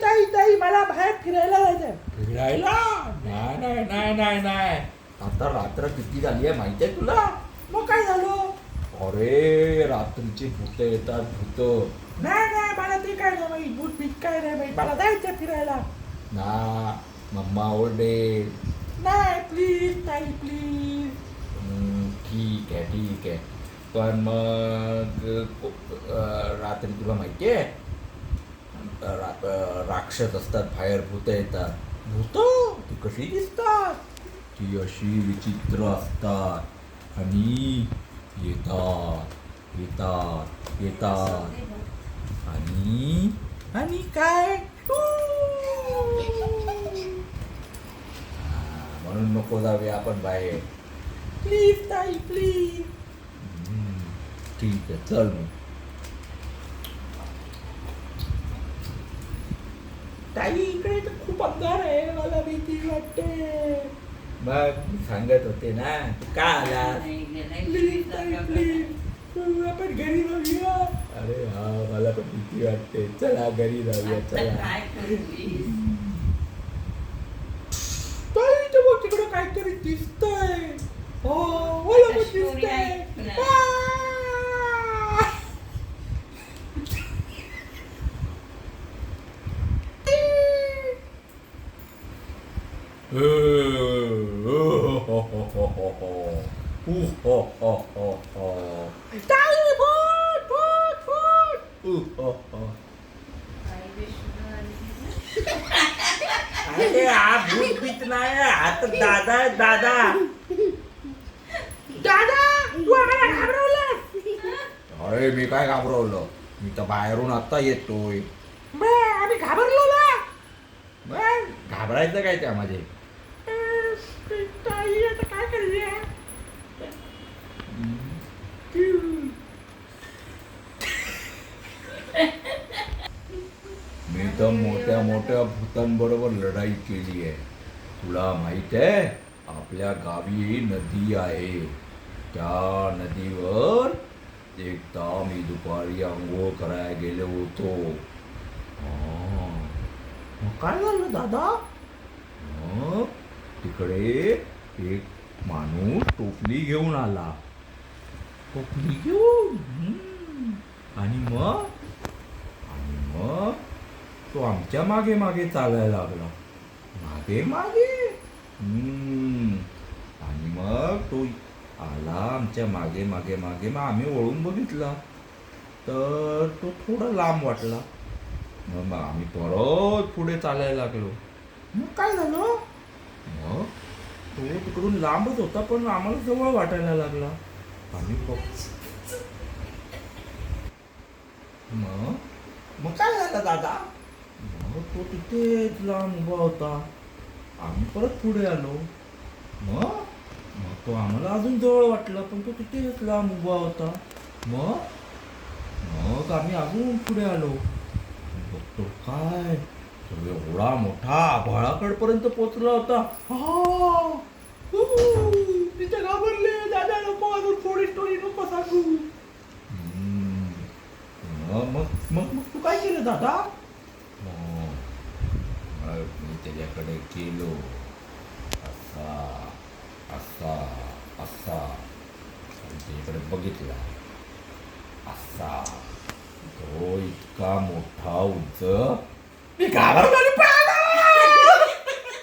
ताई ताई मला बाहेर फिरायला जायचंय. फिरायला? नाही नाही नाही नाही नाही, आता रात्र किती झाली आहे माहिती आहे तुला? मग काय झालं? अरे रात्रीची भूत येतात, भूत. नाही नाही मला ते काय नाही माहित, भूत भीत काय नाही माहित, मला जायचं फिरायला. ना मम्मा ओरडे. नाही प्लीज ताई प्लीज. ठीक आहे ठीक आहे, पण मग रात्री तुला माहिती आहे राक्षस असतात बाहेर, भूत येतात. भूत ती कशी दिसतात? ती अशी विचित्र असतात आणि येतात येतात येतात आणि आणि काय म्हणून नको जाऊया आपण बाहेर. प्लीज ताई प्लीज. ठीक आहे चल मग. ताई इकडे तर खूप अंधार आहे, मला भीती वाटते. मग मी सांगत होते ना, तू का आला? प्लीज ताई प्लीज, आपण घरी जाऊया. अरे हा मला पण भीती वाटते, चला घरी जाऊया चला. ताई तर बघ तिकडे काहीतरी दिसतंय. हो मला पण दिसतंय. अरे हा भूत बीत नाही, आता दादा दादा दादा तू आम्हाला घाबरवलं. अरे मी काय घाबरवलं, मी तर बाहेरून आता येतोय. आम्ही घाबरलो ना. घाबरायचं काय त्यामध्ये? ताई आता काय करूया? मी तर मोठ्या मोठ्या भूतांबरोबर लढाई केली आहे. तुला माहित आहे आपल्या गावी नदी आहे, त्या नदीवर एकदा मी दुपारी आंघोळ करायला गेलो होतो. मग काय झालं दादा? मग तिकडे एक माणूस टोपली घेऊन आला, टोपली घेऊन. आणि मग तो आमच्या मागे मागे चालायला लागला, मागे मागे. आणि मग तो आला आमच्या मागे मागे मागे. मग आम्ही वळून बघितला तर तो थोडा लांब वाटला. मग आम्ही परत पुढे चालायला लागलो. मग काय झालं? मग तो तिकडून लांबच होता पण आम्हाला जवळ वाटायला लागला. आम्ही मग काय झालं दादा? मग तो तिथेच लांब उभा होता. आम्ही परत पुढे आलो. मग तो आम्हाला अजून जवळ वाटला पण तो तिथेच लांब उभा होता. मग आम्ही अजून पुढे आलो. बघतो काय तर एवढा मोठा आभाळाकडपर्यंत पोचला होता. तिथे घाबरले. दादा नको अजून थोडी स्टोरी नको सांगू. मग तू काय केलं दादा? मी त्याच्याकडे गेलो, असा असा असा त्याच्याकडे बघितला, असा तो इतका मोठा उंच. मी घाबरलो.